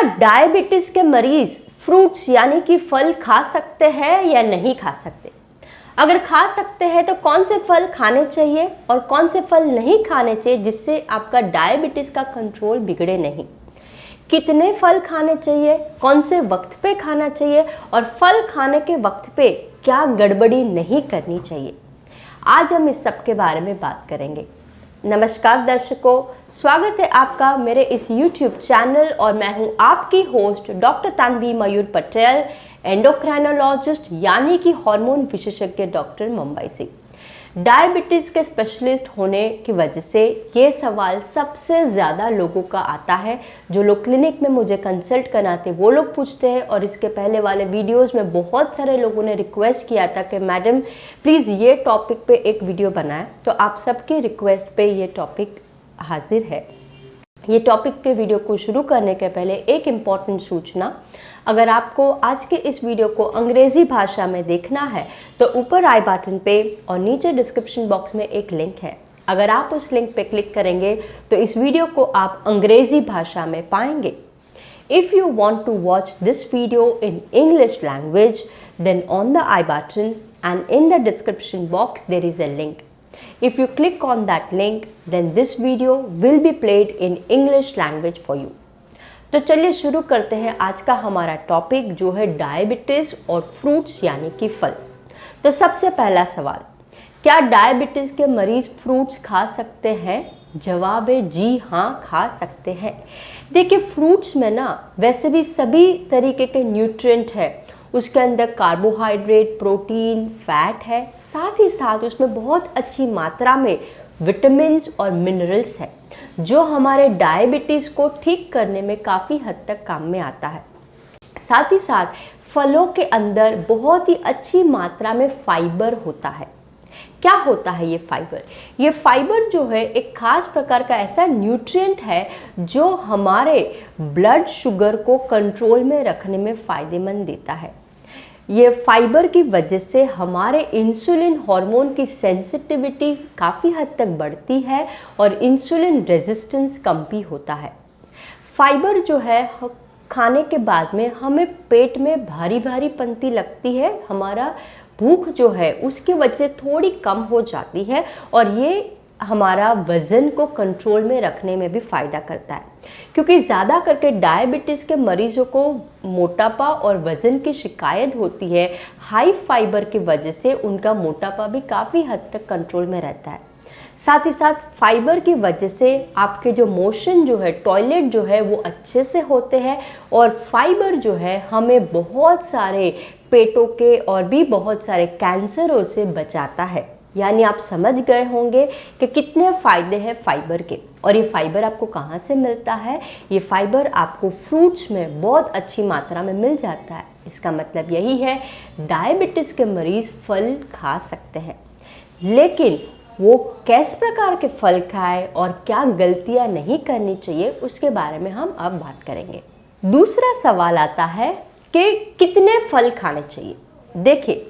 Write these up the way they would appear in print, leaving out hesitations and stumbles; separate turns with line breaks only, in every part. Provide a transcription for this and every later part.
Diabetes के मरीज fruits यानी कि फल खा सकते हैं या नहीं खा सकते? अगर खा सकते हैं तो कौन से फल खाने चाहिए और कौन से फल नहीं खाने चाहिए जिससे आपका डायबिटीज का कंट्रोल बिगड़े नहीं? कितने फल खाने चाहिए, कौन से वक्त पे खाना चाहिए और फल खाने के वक्त पे क्या गड़बड़ी नहीं करनी चाहिए, आज हम इस सब के बारे में बात करेंगे। नमस्कार दर्शकों, स्वागत है आपका मेरे इस YouTube चैनल और मैं हूं आपकी होस्ट डॉक्टर तानवी मयूर पटेल, एंडोक्राइनोलॉजिस्ट यानी कि हार्मोन विशेषज्ञ डॉक्टर, मुंबई से। डायबिटीज़ के स्पेशलिस्ट होने की वजह से ये सवाल सबसे ज़्यादा लोगों का आता है। जो लोग क्लिनिक में मुझे कंसल्ट कराते वो लोग पूछते हैं, और इसके पहले वाले वीडियोस में बहुत सारे लोगों ने रिक्वेस्ट किया था कि मैडम प्लीज़ ये टॉपिक पे एक वीडियो बनाएं। तो आप सबकी रिक्वेस्ट पे ये टॉपिक हाजिर है। ये टॉपिक के वीडियो को शुरू करने के पहले एक इम्पॉर्टेंट सूचना, अगर आपको आज के इस वीडियो को अंग्रेज़ी भाषा में देखना है तो ऊपर आई बटन पे और नीचे डिस्क्रिप्शन बॉक्स में एक लिंक है। अगर आप उस लिंक पे क्लिक करेंगे तो इस वीडियो को आप अंग्रेज़ी भाषा में पाएंगे। If you want to watch this video in English language then on the I button and in the description box there is a link. If you click on that link, then this video will be played in English language for you. तो चलिए शुरू करते हैं आज का हमारा topic, जो है डायबिटीज़ और फ्रूट्स यानी कि फल। तो सबसे पहला सवाल, क्या डायबिटीज़ के मरीज फ्रूट्स खा सकते हैं? जवाब है जी हाँ, खा सकते हैं। देखिए, फ्रूट्स में ना वैसे भी सभी तरीके के न्यूट्रिएंट है। उसके अंदर कार्बोहाइड्रेट, प्रोटीन, फैट है, साथ ही साथ उसमें बहुत अच्छी मात्रा में विटामिन्स और मिनरल्स है, जो हमारे डायबिटीज़ को ठीक करने में काफ़ी हद तक काम में आता है। साथ ही साथ फलों के अंदर बहुत ही अच्छी मात्रा में फाइबर होता है। क्या होता है ये फाइबर? ये फाइबर जो है एक खास प्रकार का ऐसा न्यूट्रिएंट है जो हमारे ब्लड शुगर को कंट्रोल में रखने में फ़ायदेमंद देता है। ये फाइबर की वजह से हमारे इंसुलिन हार्मोन की सेंसिटिविटी काफ़ी हद तक बढ़ती है और इंसुलिन रेजिस्टेंस कम भी होता है। फाइबर जो है खाने के बाद में हमें पेट में भारी भारी पंती लगती है, हमारा भूख जो है उसकी वजह से थोड़ी कम हो जाती है और ये हमारा वज़न को कंट्रोल में रखने में भी फ़ायदा करता है। क्योंकि ज़्यादा करके डायबिटीज़ के मरीजों को मोटापा और वज़न की शिकायत होती है, हाई फाइबर की वजह से उनका मोटापा भी काफ़ी हद तक कंट्रोल में रहता है। साथ ही साथ फाइबर की वजह से आपके जो मोशन जो है, टॉयलेट जो है, वो अच्छे से होते हैं और फाइबर जो है हमें बहुत सारे पेटों के और भी बहुत सारे कैंसरों से बचाता है। यानी आप समझ गए होंगे कि कितने फ़ायदे हैं फाइबर के। और ये फाइबर आपको कहाँ से मिलता है? ये फाइबर आपको फ्रूट्स में बहुत अच्छी मात्रा में मिल जाता है। इसका मतलब यही है डायबिटीज़ के मरीज़ फल खा सकते हैं, लेकिन वो किस प्रकार के फल खाएं और क्या गलतियां नहीं करनी चाहिए उसके बारे में हम अब बात करेंगे। दूसरा सवाल आता है कि कितने फल खाने चाहिए। देखिए,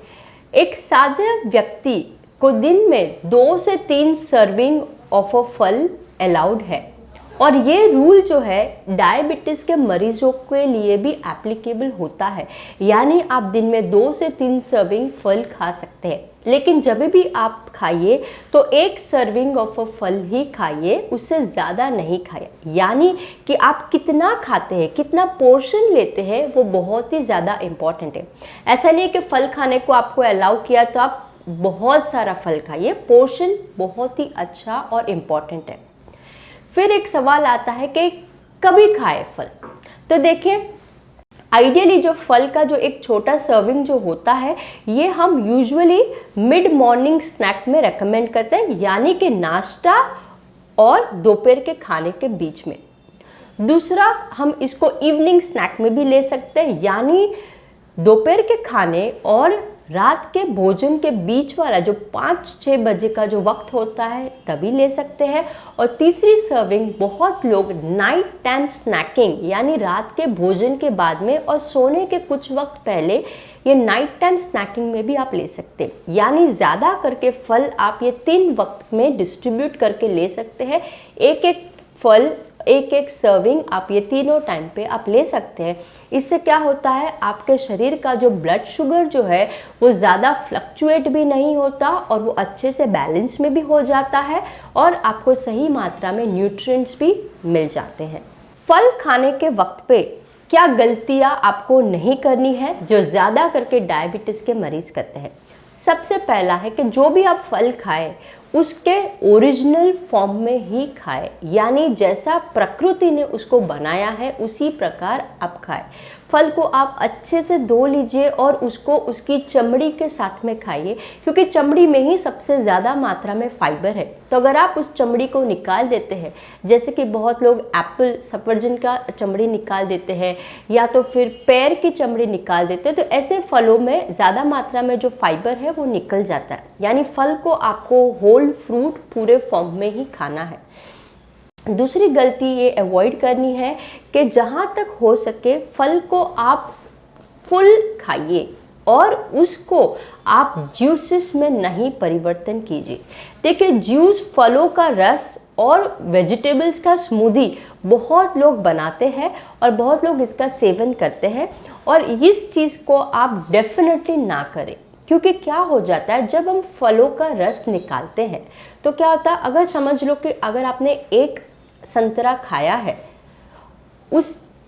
एक सादे व्यक्ति को दिन में 2 से 3 सर्विंग ऑफ अ फल अलाउड है, और ये रूल जो है डायबिटीज़ के मरीजों के लिए भी एप्लीकेबल होता है। यानी आप दिन में 2 से 3 सर्विंग फल खा सकते हैं, लेकिन जब भी आप खाइए तो 1 सर्विंग ऑफ अ फल ही खाइए, उससे ज़्यादा नहीं खाइए। यानी कि आप कितना खाते हैं, कितना पोर्शन लेते हैं, वो बहुत ही ज़्यादा इम्पॉर्टेंट है। ऐसा नहीं है कि फल खाने को आपको अलाउ किया तो आप बहुत सारा फल खाइए, पोर्शन बहुत ही अच्छा और इम्पॉर्टेंट है। फिर एक सवाल आता है कि कभी खाए फल। तो देखिए, आइडियली जो फल का जो एक छोटा सर्विंग जो होता है, ये हम यूजुअली मिड मॉर्निंग स्नैक में रेकमेंड करते हैं, यानी कि नाश्ता और दोपहर के खाने के बीच में। दूसरा, हम इसको इवनिंग स्नैक में भी ले सकते हैं, यानी दोपहर के खाने और रात के भोजन के बीच वाला जो 5-6 बजे का जो वक्त होता है तभी ले सकते हैं। और तीसरी सर्विंग बहुत लोग नाइट टाइम स्नैकिंग, यानी रात के भोजन के बाद में और सोने के कुछ वक्त पहले, ये नाइट टाइम स्नैकिंग में भी आप ले सकते हैं। यानी ज़्यादा करके फल आप ये 3 वक्त में डिस्ट्रीब्यूट करके ले सकते हैं। एक एक फल एक एक सर्विंग आप ये तीनों टाइम पे आप ले सकते हैं। इससे क्या होता है, आपके शरीर का जो ब्लड शुगर जो है वो ज़्यादा फ्लक्चुएट भी नहीं होता और वो अच्छे से बैलेंस में भी हो जाता है और आपको सही मात्रा में न्यूट्रिएंट्स भी मिल जाते हैं। फल खाने के वक्त पे क्या गलतियां आपको नहीं करनी है जो ज़्यादा करके डायबिटीज़ के मरीज़ करते हैं। सबसे पहला है कि जो भी आप फल खाएं उसके ओरिजिनल फॉर्म में ही खाएं, यानी जैसा प्रकृति ने उसको बनाया है उसी प्रकार आप खाएं। फल को आप अच्छे से धो लीजिए और उसको उसकी चमड़ी के साथ में खाइए, क्योंकि चमड़ी में ही सबसे ज़्यादा मात्रा में फाइबर है। तो अगर आप उस चमड़ी को निकाल देते हैं, जैसे कि बहुत लोग एप्पल सफरजन का चमड़ी निकाल देते हैं या तो फिर पैर की चमड़ी निकाल देते हैं, तो ऐसे फलों में ज़्यादा मात्रा में जो फाइबर है वो निकल जाता है। यानी फल को आपको होल फ्रूट पूरे फॉर्म में ही खाना है। दूसरी गलती ये अवॉइड करनी है कि जहाँ तक हो सके फल को आप फुल खाइए और उसको आप जूसेस में नहीं परिवर्तन कीजिए। देखिए, जूस, फलों का रस और वेजिटेबल्स का स्मूदी बहुत लोग बनाते हैं और बहुत लोग इसका सेवन करते हैं, और इस चीज़ को आप डेफिनेटली ना करें। क्योंकि क्या हो जाता है, जब हम फलों का रस निकालते हैं तो क्या होता है, अगर समझ लो कि अगर आपने एक संतरा खाया है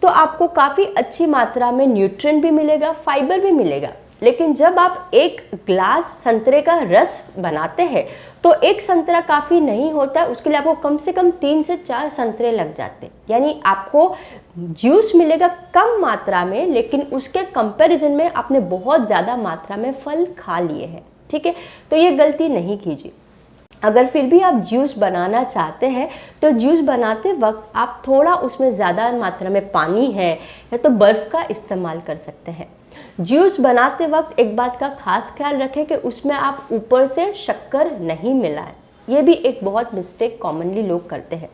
तो आपको काफ़ी अच्छी मात्रा में न्यूट्रिएंट भी मिलेगा, फाइबर भी मिलेगा। लेकिन जब आप एक ग्लास संतरे का रस बनाते हैं तो एक संतरा काफ़ी नहीं होता है, उसके लिए आपको कम से कम 3 से 4 संतरे लग जाते हैं। यानी आपको जूस मिलेगा कम मात्रा में, लेकिन उसके कंपैरिजन में आपने बहुत ज़्यादा मात्रा में फल खा लिए हैं। ठीक है, तो ये गलती नहीं कीजिए। अगर फिर भी आप जूस बनाना चाहते हैं तो जूस बनाते वक्त आप थोड़ा उसमें ज़्यादा मात्रा में पानी है या तो बर्फ़ का इस्तेमाल कर सकते हैं। जूस बनाते वक्त एक बात का खास ख्याल रखें कि उसमें आप ऊपर से शक्कर नहीं मिलाएं। ये भी एक बहुत मिस्टेक कॉमनली लोग करते हैं।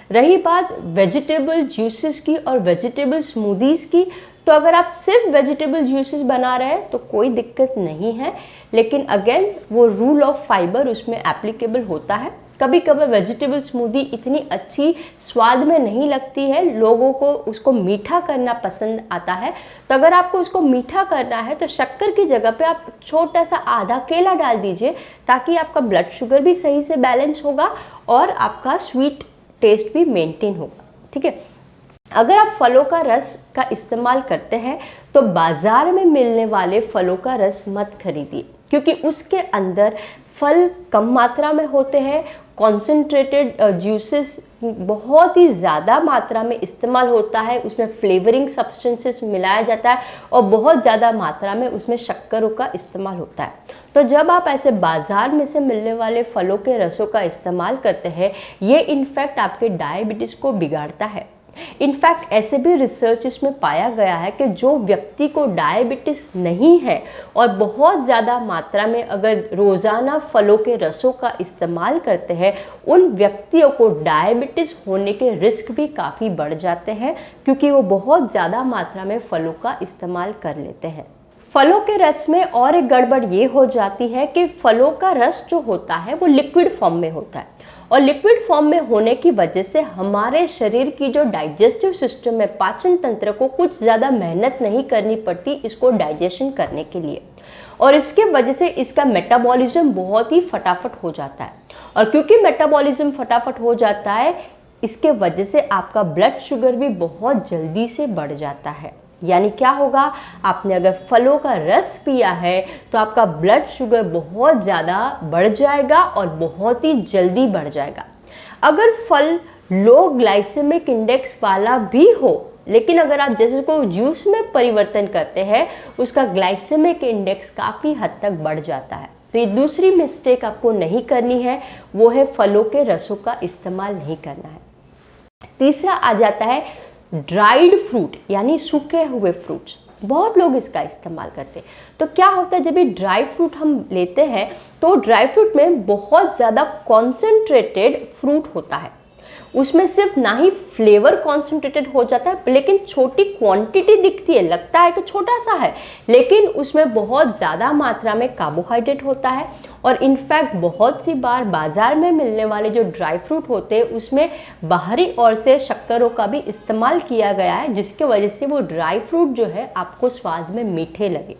रही बात वेजिटेबल जूसेस की और वेजिटेबल स्मूदीज़ की, तो अगर आप सिर्फ वेजिटेबल जूसेस बना रहे हैं तो कोई दिक्कत नहीं है, लेकिन अगेन वो रूल ऑफ फाइबर उसमें एप्लीकेबल होता है। कभी कभी वेजिटेबल स्मूदी इतनी अच्छी स्वाद में नहीं लगती है, लोगों को उसको मीठा करना पसंद आता है। तो अगर आपको उसको मीठा करना है तो शक्कर की जगह पे आप छोटा सा आधा केला डाल दीजिए, ताकि आपका ब्लड शुगर भी सही से बैलेंस होगा और आपका स्वीट टेस्ट भी मेंटेन होगा। ठीक है, अगर आप फलों का रस का इस्तेमाल करते हैं तो बाज़ार में मिलने वाले फलों का रस मत खरीदिए, क्योंकि उसके अंदर फल कम मात्रा में होते हैं, कॉन्सेंट्रेटेड जूसेस बहुत ही ज़्यादा मात्रा में इस्तेमाल होता है, उसमें फ्लेवरिंग सब्सटेंसेस मिलाया जाता है और बहुत ज़्यादा मात्रा में उसमें शक्करों का इस्तेमाल होता है। तो जब आप ऐसे बाज़ार में से मिलने वाले फलों के रसों का इस्तेमाल करते हैं, ये इनफैक्ट आपके डायबिटीज़ को बिगाड़ता है। इनफैक्ट ऐसे भी रिसर्च इसमें पाया गया है कि जो व्यक्ति को डायबिटीज़ नहीं है और बहुत ज़्यादा मात्रा में अगर रोज़ाना फलों के रसों का इस्तेमाल करते हैं, उन व्यक्तियों को डायबिटीज़ होने के रिस्क भी काफ़ी बढ़ जाते हैं, क्योंकि वो बहुत ज़्यादा मात्रा में फलों का इस्तेमाल कर लेते हैं। फलों के रस में और एक गड़बड़ ये हो जाती है कि फलों का रस जो होता है वो लिक्विड फॉर्म में होता है, और लिक्विड फॉर्म में होने की वजह से हमारे शरीर की जो डाइजेस्टिव सिस्टम है, पाचन तंत्र को कुछ ज़्यादा मेहनत नहीं करनी पड़ती इसको डाइजेशन करने के लिए, और इसके वजह से इसका मेटाबॉलिज्म बहुत ही फटाफट हो जाता है। और क्योंकि मेटाबॉलिज्म फटाफट हो जाता है, इसके वजह से आपका ब्लड शुगर भी बहुत जल्दी से बढ़ जाता है। यानी क्या होगा, आपने अगर फलों का रस पिया है तो आपका ब्लड शुगर बहुत ज़्यादा बढ़ जाएगा और बहुत ही जल्दी बढ़ जाएगा। अगर फल लो ग्लाइसेमिक इंडेक्स वाला भी हो, लेकिन अगर आप जैसे को जूस में परिवर्तन करते हैं, उसका ग्लाइसेमिक इंडेक्स काफ़ी हद तक बढ़ जाता है। तो ये दूसरी मिस्टेक आपको नहीं करनी है, वो है फलों के रसों का इस्तेमाल नहीं करना है। तीसरा आ जाता है ड्राइड फ्रूट, यानी सूखे हुए फ्रूट्स। बहुत लोग इसका इस्तेमाल करते हैं। तो क्या होता है, जब ये ड्राई फ्रूट हम लेते हैं तो ड्राई फ्रूट में बहुत ज़्यादा कॉन्सेंट्रेटेड फ्रूट होता है। उसमें सिर्फ ना ही फ्लेवर कॉन्सेंट्रेटेड हो जाता है, लेकिन छोटी क्वांटिटी दिखती है, लगता है कि छोटा सा है, लेकिन उसमें बहुत ज़्यादा मात्रा में कार्बोहाइड्रेट होता है। और इनफैक्ट बहुत सी बार बाज़ार में मिलने वाले जो ड्राई फ्रूट होते हैं उसमें बाहरी ओर से शक्करों का भी इस्तेमाल किया गया है, जिसके वजह से वो ड्राई फ्रूट जो है आपको स्वाद में मीठे लगे।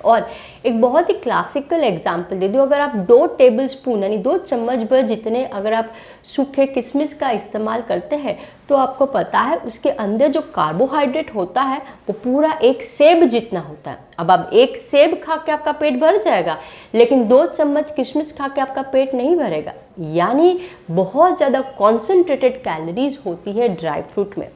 और एक बहुत ही क्लासिकल एग्जाम्पल दे दूँ, अगर आप 2 टेबलस्पून यानी 2 चम्मच भर जितने अगर आप सूखे किशमिश का इस्तेमाल करते हैं तो आपको पता है उसके अंदर जो कार्बोहाइड्रेट होता है वो पूरा एक सेब जितना होता है। अब आप एक सेब खा के आपका पेट भर जाएगा, लेकिन 2 चम्मच किशमिश खा के आपका पेट नहीं भरेगा। यानी बहुत ज़्यादा कॉन्सेंट्रेटेड कैलोरीज होती है ड्राई फ्रूट में।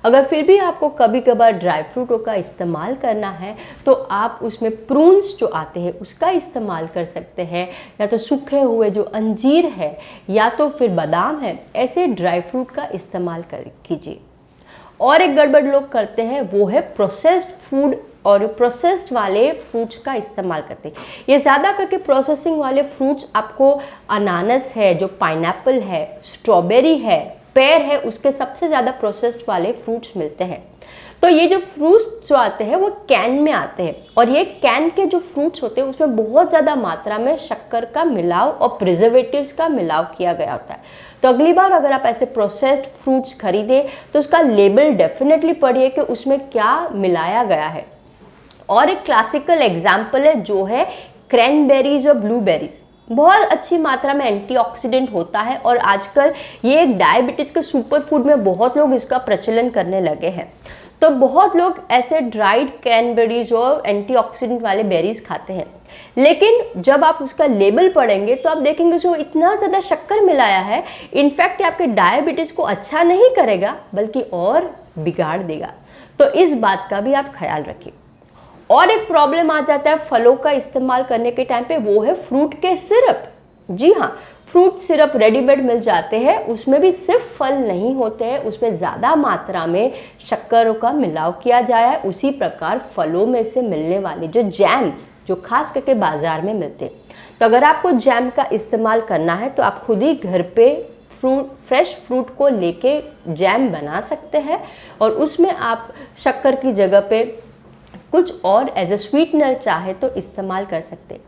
अगर फिर भी आपको कभी कभार ड्राई फ्रूटों का इस्तेमाल करना है तो आप उसमें प्रून्स जो आते हैं उसका इस्तेमाल कर सकते हैं, या तो सूखे हुए जो अंजीर है या तो फिर बादाम है, ऐसे ड्राई फ्रूट का इस्तेमाल कीजिए। और एक गड़बड़ लोग करते हैं वो है प्रोसेस्ड फूड, और प्रोसेस्ड वाले फ्रूट्स का इस्तेमाल करते हैं। ये ज़्यादा करके प्रोसेसिंग वाले फ्रूट्स आपको अनानास है, जो पाइनएप्पल है, स्ट्रॉबेरी है, पेयर है, उसके सबसे ज़्यादा प्रोसेस्ड वाले फ्रूट्स मिलते हैं। तो ये जो फ्रूट्स जो आते हैं वो कैन में आते हैं, और ये कैन के जो फ्रूट्स होते हैं उसमें बहुत ज़्यादा मात्रा में शक्कर का मिलाव और प्रिजर्वेटिव्स का मिलाव किया गया होता है। तो अगली बार अगर आप ऐसे प्रोसेस्ड फ्रूट्स खरीदें तो उसका लेबल डेफिनेटली पढ़िए कि उसमें क्या मिलाया गया है। और एक क्लासिकल एग्जाम्पल है जो है क्रैनबेरीज और ब्लूबेरीज। बहुत अच्छी मात्रा में एंटीऑक्सीडेंट होता है, और आजकल ये एक डायबिटीज़ के सुपर फूड में बहुत लोग इसका प्रचलन करने लगे हैं। तो बहुत लोग ऐसे ड्राइड क्रैनबेरीज और एंटीऑक्सीडेंट वाले बेरीज खाते हैं, लेकिन जब आप उसका लेबल पढ़ेंगे तो आप देखेंगे उसमें इतना ज़्यादा शक्कर मिलाया है, इनफैक्ट आपके डायबिटीज़ को अच्छा नहीं करेगा बल्कि और बिगाड़ देगा। तो इस बात का भी आप ख्याल रखिए। और एक प्रॉब्लम आ जाता है फलों का इस्तेमाल करने के टाइम पे, वो है फ्रूट के सिरप। जी हाँ, फ्रूट सिरप रेडीमेड मिल जाते हैं, उसमें भी सिर्फ फल नहीं होते हैं, उसमें ज़्यादा मात्रा में शक्करों का मिलाव किया जाया है। उसी प्रकार फलों में से मिलने वाले जो जैम, जो खास करके बाज़ार में मिलते हैं, तो अगर आपको जैम का इस्तेमाल करना है तो आप खुद ही घर पे फ्रेश फ्रूट को लेके जैम बना सकते हैं, और उसमें आप शक्कर की जगह पे कुछ और एज ए स्वीटनर चाहे तो इस्तेमाल कर सकते।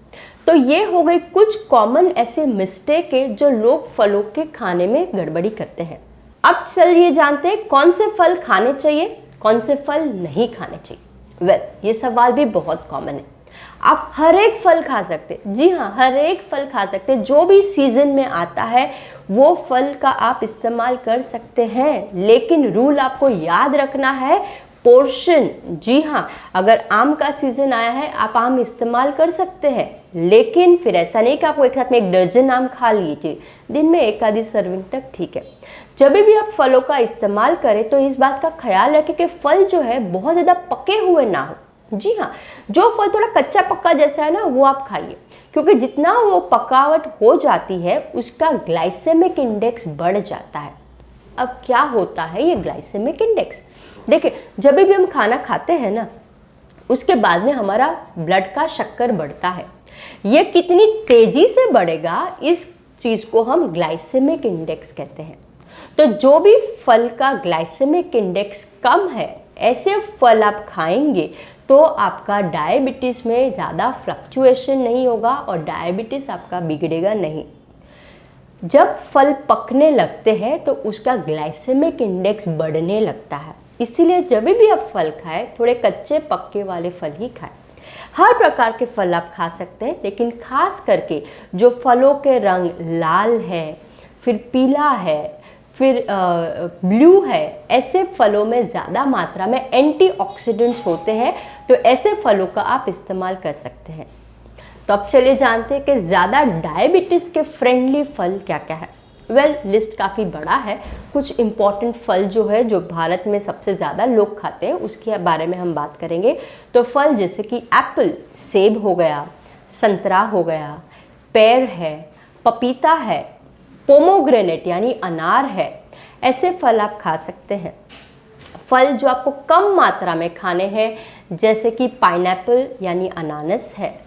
तो ये हो गई कुछ कॉमन ऐसे मिस्टेक है जो लोग फलों के खाने में गड़बड़ी करते हैं। अब चलिए जानते हैं कौन से फल खाने चाहिए, कौन से फल नहीं खाने चाहिए। ये सवाल भी बहुत कॉमन है। आप हर एक फल खा सकते हैं, जी हाँ, हर एक फल खा सकते हैं, जो भी सीजन में आता है वो फल का आप इस्तेमाल कर सकते हैं, लेकिन रूल आपको याद रखना है, पोर्शन। जी हाँ, अगर आम का सीजन आया है आप आम इस्तेमाल कर सकते हैं, लेकिन फिर ऐसा नहीं कि आपको एक साथ में 1 दर्जन आम खा लीजिए, दिन में 1 आधी सर्विंग तक ठीक है। जब भी आप फलों का इस्तेमाल करें तो इस बात का ख्याल रखें कि फल जो है बहुत ज़्यादा पके हुए ना हो। जी हाँ, जो फल थोड़ा कच्चा पक्का जैसा है ना वो आप खाइए, क्योंकि जितना वो पकावट हो जाती है उसका ग्लाइसेमिक इंडेक्स बढ़ जाता है। अब क्या होता है ये ग्लाइसेमिक इंडेक्स? देखिए, जब भी हम खाना खाते हैं ना उसके बाद में हमारा ब्लड का शक्कर बढ़ता है। ये कितनी तेजी से बढ़ेगा इस चीज़ को हम ग्लाइसेमिक इंडेक्स कहते हैं। तो जो भी फल का ग्लाइसेमिक इंडेक्स कम है ऐसे फल आप खाएंगे तो आपका डायबिटीज़ में ज़्यादा फ्लक्चुएशन नहीं होगा और डायबिटीज़ आपका बिगड़ेगा नहीं। जब फल पकने लगते हैं तो उसका ग्लाइसेमिक इंडेक्स बढ़ने लगता है, इसीलिए जब भी आप फल खाएं थोड़े कच्चे पक्के वाले फल ही खाएं। हर प्रकार के फल आप खा सकते हैं, लेकिन खास करके जो फलों के रंग लाल है, फिर पीला है, फिर ब्लू है, ऐसे फलों में ज़्यादा मात्रा में एंटीऑक्सीडेंट्स होते हैं, तो ऐसे फलों का आप इस्तेमाल कर सकते हैं। तो अब चलिए जानते हैं कि ज़्यादा डायबिटीज़ के फ्रेंडली फल क्या क्या है। लिस्ट काफ़ी बड़ा है। कुछ इम्पॉर्टेंट फल जो है जो भारत में सबसे ज़्यादा लोग खाते हैं उसके बारे में हम बात करेंगे। तो फल जैसे कि एप्पल, सेब हो गया, संतरा हो गया, पेड़ है, पपीता है, पोमोग्रेनेट यानी अनार है, ऐसे फल आप खा सकते हैं। फल जो आपको कम मात्रा में खाने हैं जैसे कि पाइनएप्पल यानी अनानास है,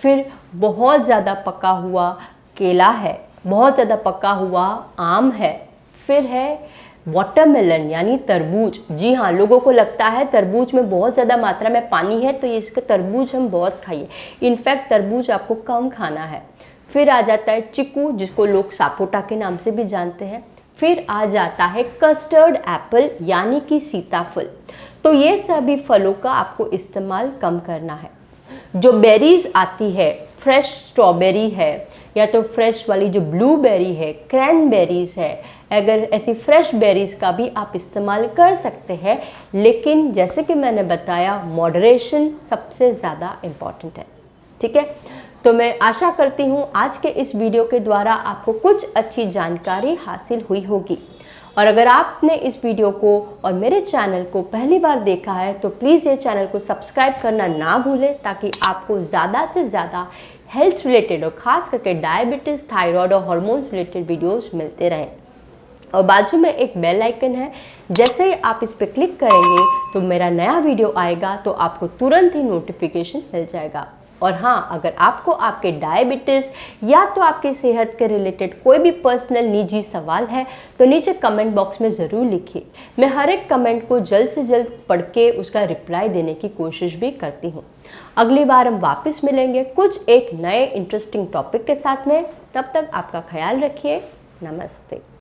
फिर बहुत ज़्यादा पका हुआ केला है, बहुत ज़्यादा पका हुआ आम है, फिर है वाटरमेलन यानी तरबूज। जी हाँ, लोगों को लगता है तरबूज में बहुत ज़्यादा मात्रा में पानी है तो ये इसका तरबूज हम बहुत खाइए। इनफैक्ट तरबूज आपको कम खाना है। फिर आ जाता है चिकू, जिसको लोग सापोटा के नाम से भी जानते हैं। फिर आ जाता है कस्टर्ड एप्पल यानी कि सीताफल। तो ये सभी फलों का आपको इस्तेमाल कम करना है। जो बेरीज आती है, फ्रेश स्ट्रॉबेरी है या तो फ्रेश वाली जो ब्लूबेरी है, क्रैनबेरीज है, अगर ऐसी फ्रेश बेरीज का भी आप इस्तेमाल कर सकते हैं, लेकिन जैसे कि मैंने बताया मॉडरेशन सबसे ज़्यादा इम्पॉर्टेंट है। ठीक है, तो मैं आशा करती हूँ आज के इस वीडियो के द्वारा आपको कुछ अच्छी जानकारी हासिल हुई होगी। और अगर आपने इस वीडियो को और मेरे चैनल को पहली बार देखा है तो प्लीज़ ये चैनल को सब्सक्राइब करना ना भूलें, ताकि आपको ज़्यादा से ज़्यादा हेल्थ रिलेटेड और ख़ास करके डायबिटीज़, थायराइड और हॉर्मोन्स रिलेटेड वीडियोस मिलते रहें। और बाजू में एक बेल आइकन है, जैसे ही आप इस पर क्लिक करेंगे तो मेरा नया वीडियो आएगा तो आपको तुरंत ही नोटिफिकेशन मिल जाएगा। और हाँ, अगर आपको आपके डायबिटीज़ या तो आपकी सेहत के रिलेटेड कोई भी पर्सनल निजी सवाल है तो नीचे कमेंट बॉक्स में ज़रूर लिखिए। मैं हर एक कमेंट को जल्द से जल्द पढ़ के उसका रिप्लाई देने की कोशिश भी करती हूँ। अगली बार हम वापस मिलेंगे कुछ एक नए इंटरेस्टिंग टॉपिक के साथ में। तब तक आपका ख्याल रखिए। नमस्ते।